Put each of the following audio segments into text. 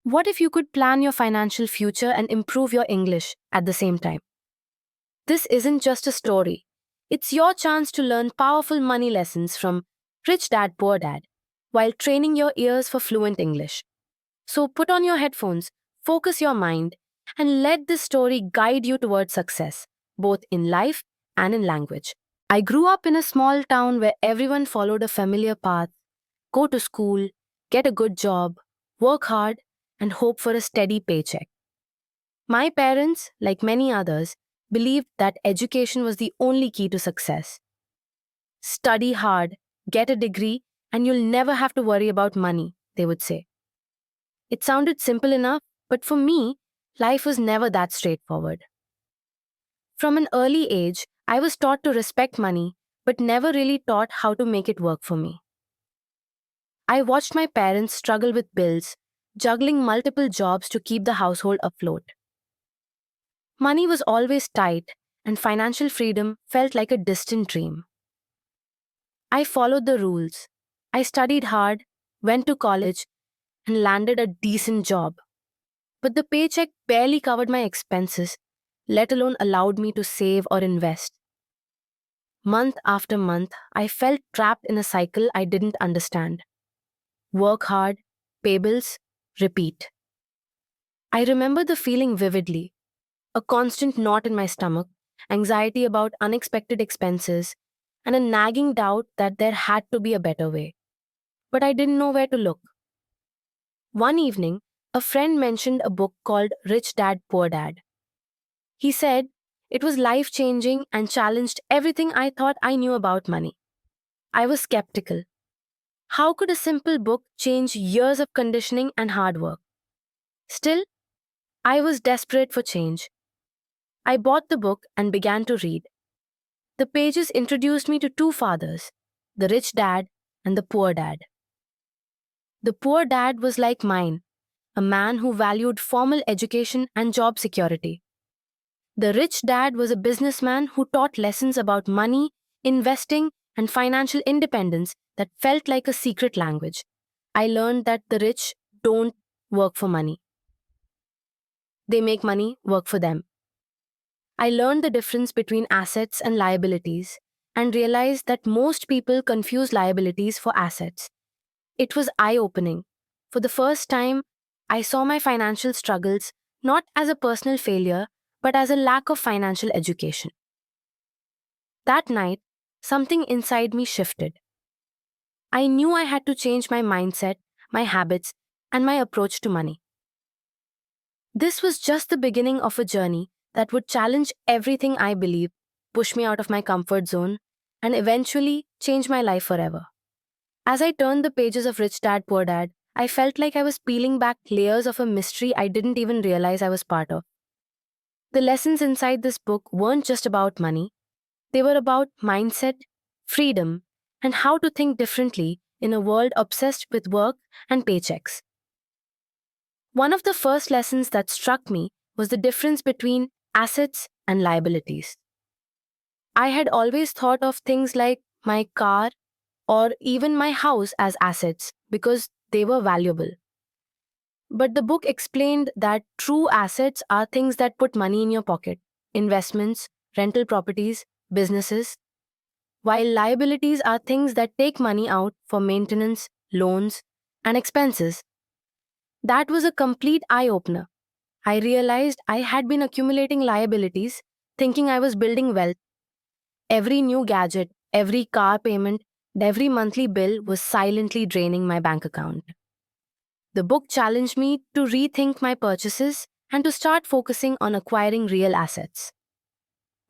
What if you could plan your financial future and improve your English at the same time? This isn't just a story. It's your chance to learn powerful money lessons from Rich Dad Poor Dad while training your ears for fluent English. So put on your headphones, focus your mind, and let this story guide you towards success, both in life and in language. I grew up in a small town where everyone followed a familiar path: go to school, get a good job, work hard, and hope for a steady paycheck. My parents, like many others, believed that education was the only key to success. Study hard, get a degree, and you'll never have to worry about money, they would say. It sounded simple enough, but for me, life was never that straightforward. From an early age, I was taught to respect money, but never really taught how to make it work for me. I watched my parents struggle with bills, juggling multiple jobs to keep the household afloat. Money was always tight, and financial freedom felt like a distant dream. I followed the rules. I studied hard, went to college, and landed a decent job. But the paycheck barely covered my expenses, let alone allowed me to save or invest. Month after month, I felt trapped in a cycle I didn't understand. Work hard, pay bills, repeat. I remember the feeling vividly: a constant knot in my stomach, anxiety about unexpected expenses, and a nagging doubt that there had to be a better way. But I didn't know where to look. One evening, a friend mentioned a book called Rich Dad Poor Dad. He said it was life-changing and challenged everything I thought I knew about money. I was skeptical. How could a simple book change years of conditioning and hard work? Still, I was desperate for change. I bought the book and began to read. The pages introduced me to two fathers, the rich dad and the poor dad. The poor dad was like mine, a man who valued formal education and job security. The rich dad was a businessman who taught lessons about money, investing, and financial independence that felt like a secret language. I learned that the rich don't work for money. They make money work for them. I learned the difference between assets and liabilities and realized that most people confuse liabilities for assets. It was eye-opening. For the first time, I saw my financial struggles not as a personal failure, but as a lack of financial education. That night, something inside me shifted. I knew I had to change my mindset, my habits, and my approach to money. This was just the beginning of a journey that would challenge everything I believe, push me out of my comfort zone, and eventually change my life forever. As I turned the pages of Rich Dad Poor Dad, I felt like I was peeling back layers of a mystery I didn't even realize I was part of. The lessons inside this book weren't just about money. They were about mindset, freedom, and how to think differently in a world obsessed with work and paychecks. One of the first lessons that struck me was the difference between assets and liabilities. I had always thought of things like my car or even my house as assets because they were valuable. But the book explained that true assets are things that put money in your pocket: investments, rental properties, businesses, while liabilities are things that take money out for maintenance, loans, and expenses. That was a complete eye-opener. I realized I had been accumulating liabilities, thinking I was building wealth. Every new gadget, every car payment, and every monthly bill was silently draining my bank account. The book challenged me to rethink my purchases and to start focusing on acquiring real assets.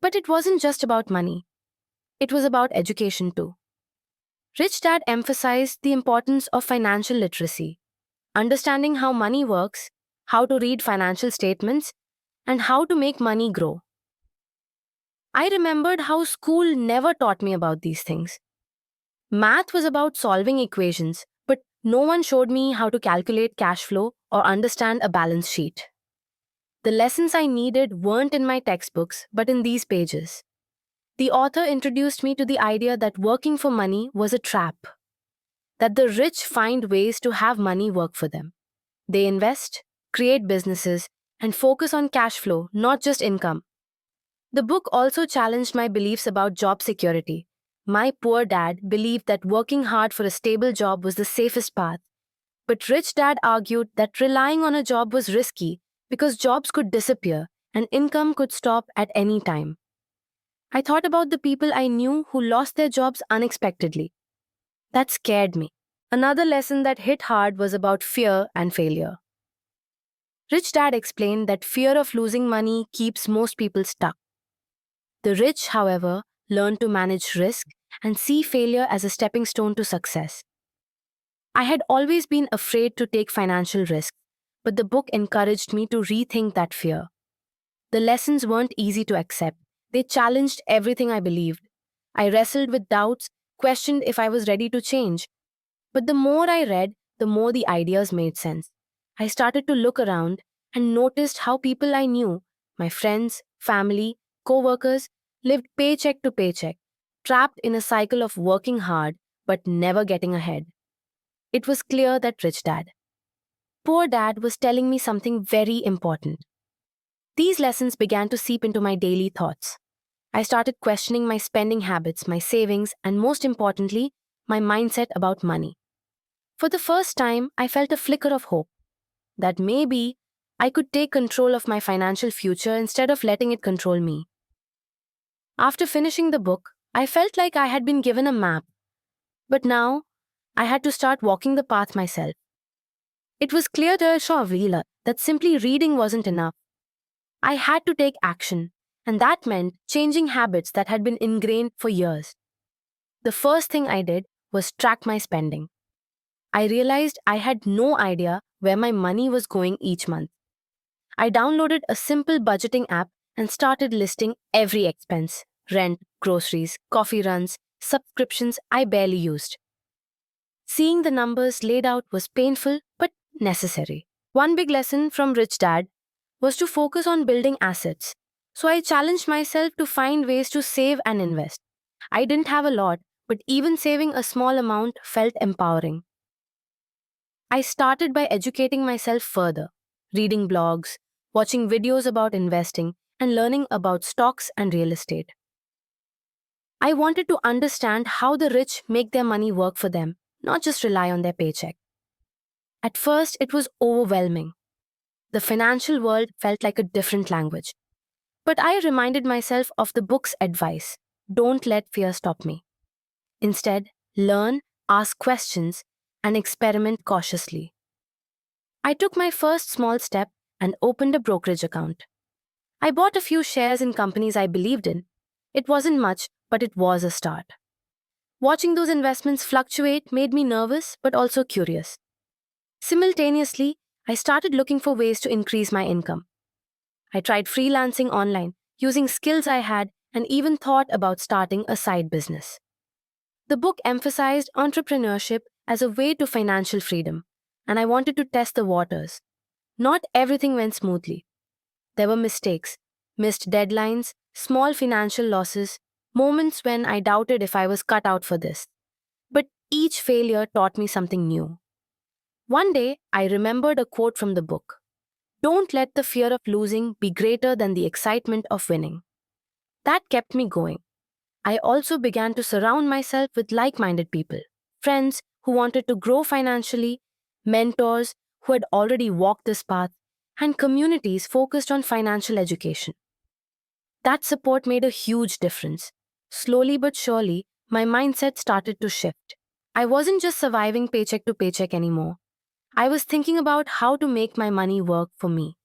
But it wasn't just about money. It was about education too. Rich Dad emphasized the importance of financial literacy, understanding how money works, how to read financial statements, and how to make money grow. I remembered how school never taught me about these things. Math was about solving equations, but no one showed me how to calculate cash flow or understand a balance sheet. The lessons I needed weren't in my textbooks, but in these pages. The author introduced me to the idea that working for money was a trap, that the rich find ways to have money work for them. They invest, create businesses, and focus on cash flow, not just income. The book also challenged my beliefs about job security. My poor dad believed that working hard for a stable job was the safest path, but Rich Dad argued that relying on a job was risky because jobs could disappear and income could stop at any time. I thought about the people I knew who lost their jobs unexpectedly. That scared me. Another lesson that hit hard was about fear and failure. Rich Dad explained that fear of losing money keeps most people stuck. The rich, however, learn to manage risk and see failure as a stepping stone to success. I had always been afraid to take financial risks, but the book encouraged me to rethink that fear. The lessons weren't easy to accept. They challenged everything I believed. I wrestled with doubts, questioned if I was ready to change. But the more I read, the more the ideas made sense. I started to look around and noticed how people I knew, my friends, family, co-workers, lived paycheck to paycheck, trapped in a cycle of working hard but never getting ahead. It was clear that Rich Dad, Poor Dad was telling me something very important. These lessons began to seep into my daily thoughts. I started questioning my spending habits, my savings, and most importantly, my mindset about money. For the first time, I felt a flicker of hope that maybe I could take control of my financial future instead of letting it control me. After finishing the book, I felt like I had been given a map, but now I had to start walking the path myself. It was clear to Shavila that simply reading wasn't enough. I had to take action, and that meant changing habits that had been ingrained for years. The first thing I did was track my spending. I realized I had no idea where my money was going each month. I downloaded a simple budgeting app and started listing every expense: rent, groceries, coffee runs, subscriptions I barely used. Seeing the numbers laid out was painful but necessary. One big lesson from Rich Dad was to focus on building assets. So I challenged myself to find ways to save and invest. I didn't have a lot, but even saving a small amount felt empowering. I started by educating myself further, reading blogs, watching videos about investing, and learning about stocks and real estate. I wanted to understand how the rich make their money work for them, not just rely on their paycheck. At first, it was overwhelming. The financial world felt like a different language. But I reminded myself of the book's advice: don't let fear stop me. Instead, learn, ask questions, and experiment cautiously. I took my first small step and opened a brokerage account. I bought a few shares in companies I believed in. It wasn't much, but it was a start. Watching those investments fluctuate made me nervous but also curious. Simultaneously, I started looking for ways to increase my income. I tried freelancing online, using skills I had, and even thought about starting a side business. The book emphasized entrepreneurship as a way to financial freedom, and I wanted to test the waters. Not everything went smoothly. There were mistakes, missed deadlines, small financial losses, moments when I doubted if I was cut out for this. But each failure taught me something new. One day, I remembered a quote from the book: "Don't let the fear of losing be greater than the excitement of winning." That kept me going. I also began to surround myself with like-minded people, friends who wanted to grow financially, mentors who had already walked this path, and communities focused on financial education. That support made a huge difference. Slowly but surely, my mindset started to shift. I wasn't just surviving paycheck to paycheck anymore. I was thinking about how to make my money work for me.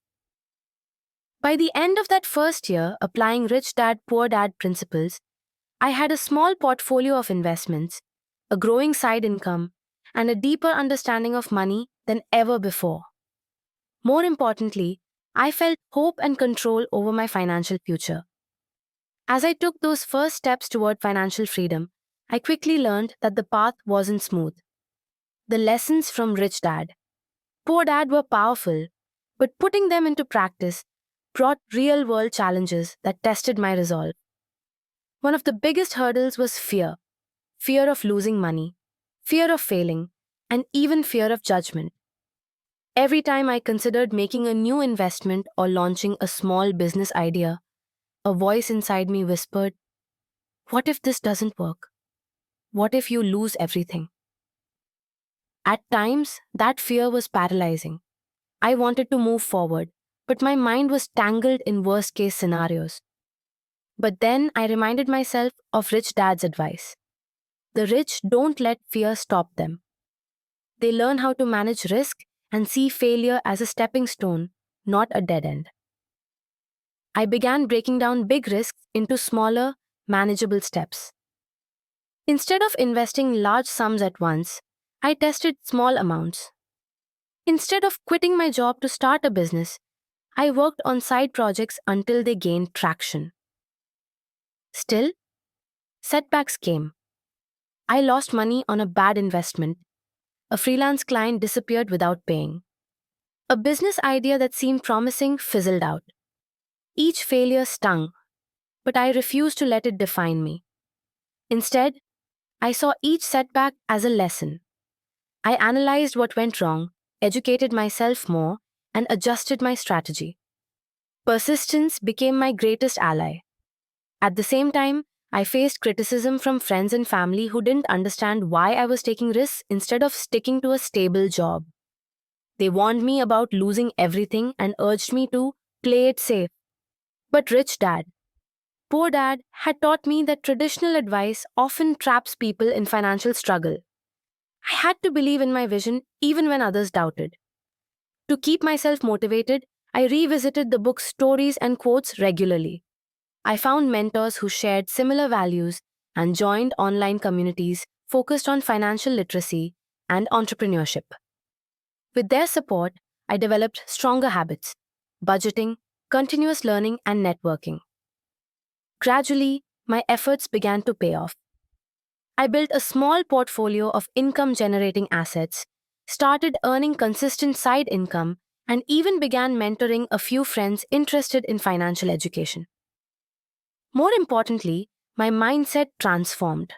By the end of that first year, applying Rich Dad, Poor Dad principles, I had a small portfolio of investments, a growing side income, and a deeper understanding of money than ever before. More importantly, I felt hope and control over my financial future. As I took those first steps toward financial freedom, I quickly learned that the path wasn't smooth. The lessons from Rich Dad, Poor Dad were powerful, but putting them into practice brought real-world challenges that tested my resolve. One of the biggest hurdles was fear: fear of losing money, fear of failing, and even fear of judgment. Every time I considered making a new investment or launching a small business idea, a voice inside me whispered, "What if this doesn't work? What if you lose everything?" At times, that fear was paralyzing. I wanted to move forward, but my mind was tangled in worst case scenarios. But then I reminded myself of Rich Dad's advice. The rich don't let fear stop them. They learn how to manage risk and see failure as a stepping stone, not a dead end. I began breaking down big risks into smaller, manageable steps. Instead of investing large sums at once, I tested small amounts. Instead of quitting my job to start a business, I worked on side projects until they gained traction. Still, setbacks came. I lost money on a bad investment. A freelance client disappeared without paying. A business idea that seemed promising fizzled out. Each failure stung, but I refused to let it define me. Instead, I saw each setback as a lesson. I analyzed what went wrong, educated myself more, and adjusted my strategy. Persistence became my greatest ally. At the same time, I faced criticism from friends and family who didn't understand why I was taking risks instead of sticking to a stable job. They warned me about losing everything and urged me to play it safe. But Rich Dad, Poor Dad had taught me that traditional advice often traps people in financial struggle. I had to believe in my vision even when others doubted. To keep myself motivated, I revisited the book's stories and quotes regularly. I found mentors who shared similar values and joined online communities focused on financial literacy and entrepreneurship. With their support, I developed stronger habits: budgeting, continuous learning, and networking. Gradually, my efforts began to pay off. I built a small portfolio of income generating assets, started earning consistent side income, and even began mentoring a few friends interested in financial education. More importantly, my mindset transformed.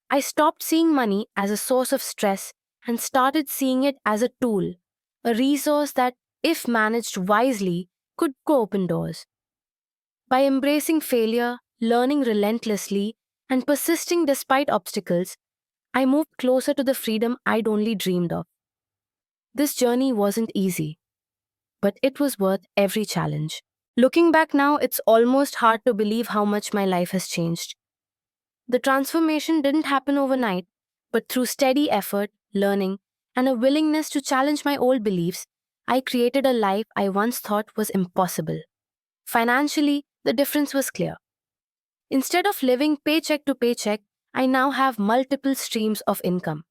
I stopped seeing money as a source of stress and started seeing it as a tool, a resource that, if managed wisely, could open doors. By embracing failure, learning relentlessly, and persisting despite obstacles, I moved closer to the freedom I'd only dreamed of. This journey wasn't easy, but it was worth every challenge. Looking back now, it's almost hard to believe how much my life has changed. The transformation didn't happen overnight, but through steady effort, learning, and a willingness to challenge my old beliefs, I created a life I once thought was impossible. Financially, the difference was clear. Instead of living paycheck to paycheck, I now have multiple streams of income.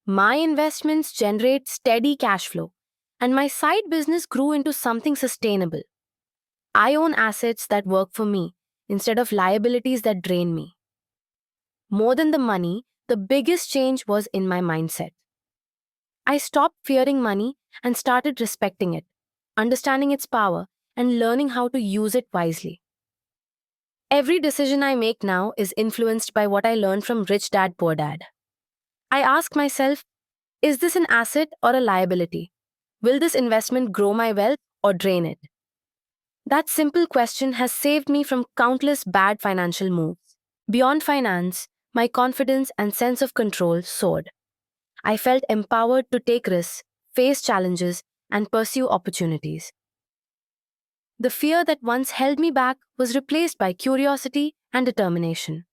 My investments generate steady cash flow, and my side business grew into something sustainable. I own assets that work for me instead of liabilities that drain me. More than the money, the biggest change was in my mindset. I stopped fearing money and started respecting it, understanding its power, and learning how to use it wisely. Every decision I make now is influenced by what I learned from Rich Dad Poor Dad. I ask myself, is this an asset or a liability? Will this investment grow my wealth or drain it? That simple question has saved me from countless bad financial moves. Beyond finance, my confidence and sense of control soared. I felt empowered to take risks, face challenges, and pursue opportunities. The fear that once held me back was replaced by curiosity and determination.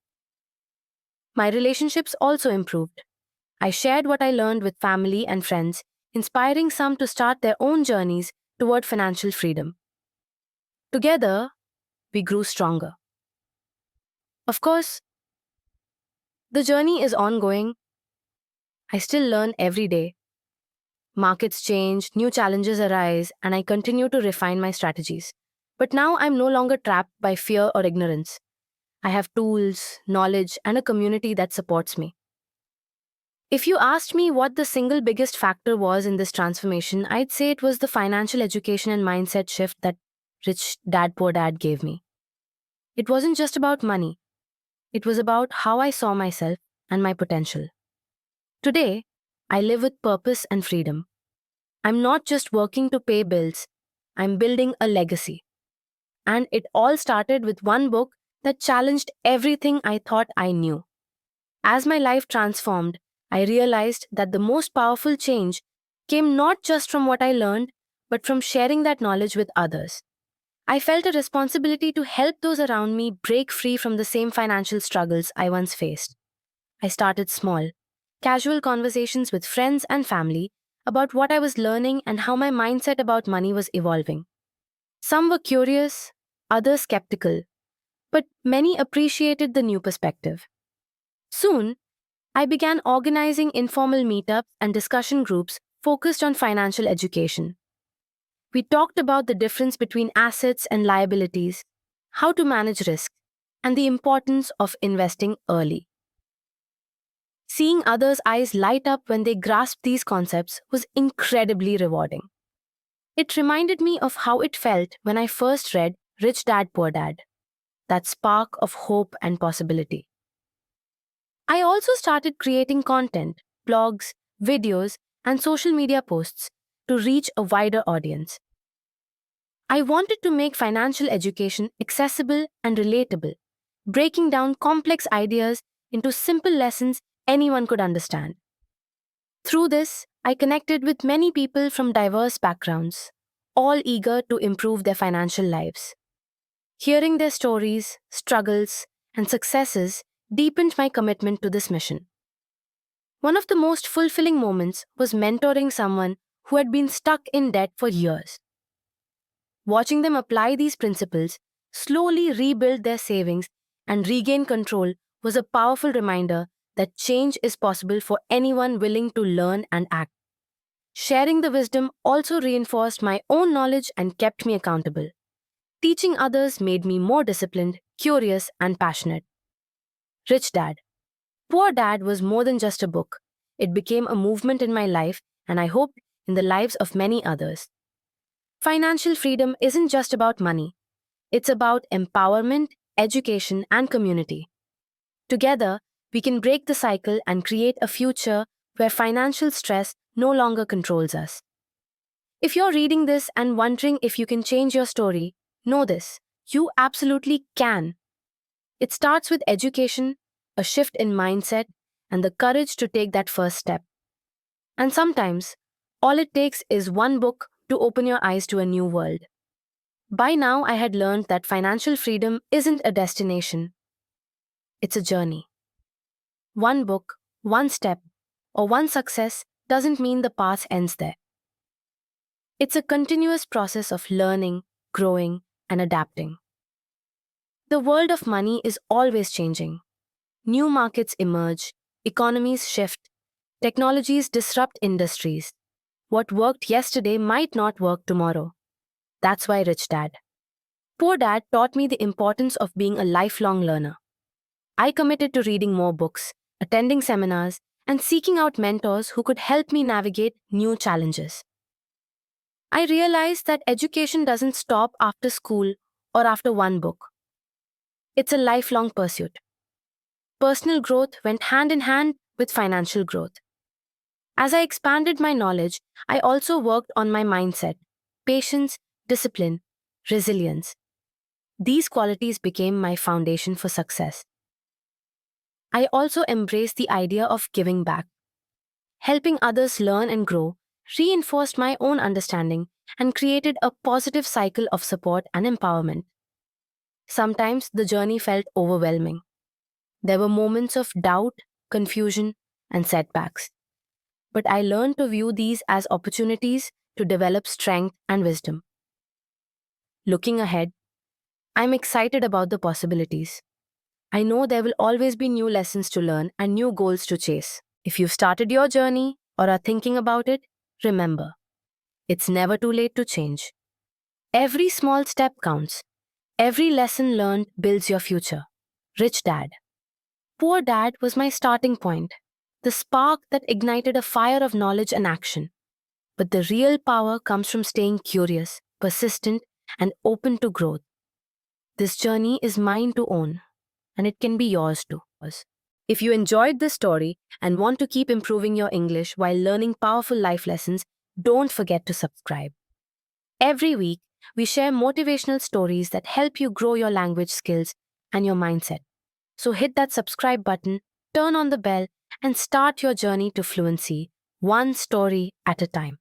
My relationships also improved. I shared what I learned with family and friends, inspiring some to start their own journeys toward financial freedom. Together, we grew stronger. Of course, the journey is ongoing. I still learn every day. Markets change, new challenges arise, and I continue to refine my strategies. But now I'm no longer trapped by fear or ignorance. I have tools, knowledge, and a community that supports me. If you asked me what the single biggest factor was in this transformation, I'd say it was the financial education and mindset shift that Rich Dad Poor Dad gave me. It wasn't just about money. It was about how I saw myself and my potential. Today, I live with purpose and freedom. I'm not just working to pay bills, I'm building a legacy. And it all started with one book that challenged everything I thought I knew. As my life transformed, I realized that the most powerful change came not just from what I learned, but from sharing that knowledge with others. I felt a responsibility to help those around me break free from the same financial struggles I once faced. I started small, casual conversations with friends and family about what I was learning and how my mindset about money was evolving. Some were curious, others skeptical, but many appreciated the new perspective. Soon, I began organizing informal meetups and discussion groups focused on financial education. We talked about the difference between assets and liabilities, how to manage risk, and the importance of investing early. Seeing others' eyes light up when they grasped these concepts was incredibly rewarding. It reminded me of how it felt when I first read Rich Dad Poor Dad, that spark of hope and possibility. I also started creating content, blogs, videos, and social media posts to reach a wider audience. I wanted to make financial education accessible and relatable, breaking down complex ideas into simple lessons anyone could understand. Through this, I connected with many people from diverse backgrounds, all eager to improve their financial lives. Hearing their stories, struggles, and successes deepened my commitment to this mission. One of the most fulfilling moments was mentoring someone who had been stuck in debt for years. Watching them apply these principles, slowly rebuild their savings, and regain control was a powerful reminder that change is possible for anyone willing to learn and act. Sharing the wisdom also reinforced my own knowledge and kept me accountable. Teaching others made me more disciplined, curious, and passionate. Rich Dad, Poor Dad was more than just a book. It became a movement in my life, and I hope in the lives of many others. Financial freedom isn't just about money. It's about empowerment, education, and community. Together, we can break the cycle and create a future where financial stress no longer controls us. If you're reading this and wondering if you can change your story, know this: you absolutely can. It starts with education, a shift in mindset, and the courage to take that first step. And sometimes, all it takes is one book to open your eyes to a new world. By now, I had learned that financial freedom isn't a destination, it's a journey. One book, one step, or one success doesn't mean the path ends there. It's a continuous process of learning, growing, and adapting. The world of money is always changing. New markets emerge, economies shift, technologies disrupt industries. What worked yesterday might not work tomorrow. That's why Rich Dad, Poor Dad taught me the importance of being a lifelong learner. I committed to reading more books, attending seminars, and seeking out mentors who could help me navigate new challenges. I realized that education doesn't stop after school or after one book. It's a lifelong pursuit. Personal growth went hand in hand with financial growth. As I expanded my knowledge, I also worked on my mindset, patience, discipline, resilience. These qualities became my foundation for success. I also embraced the idea of giving back. Helping others learn and grow reinforced my own understanding and created a positive cycle of support and empowerment. Sometimes the journey felt overwhelming. There were moments of doubt, confusion, and setbacks. But I learned to view these as opportunities to develop strength and wisdom. Looking ahead, I'm excited about the possibilities. I know there will always be new lessons to learn and new goals to chase. If you've started your journey or are thinking about it, remember, it's never too late to change. Every small step counts. Every lesson learned builds your future. Rich Dad, Poor Dad was my starting point, the spark that ignited a fire of knowledge and action. But the real power comes from staying curious, persistent, and open to growth. This journey is mine to own, and it can be yours too. If you enjoyed this story and want to keep improving your English while learning powerful life lessons, don't forget to subscribe. Every week, we share motivational stories that help you grow your language skills and your mindset. So hit that subscribe button, turn on the bell, and start your journey to fluency, one story at a time.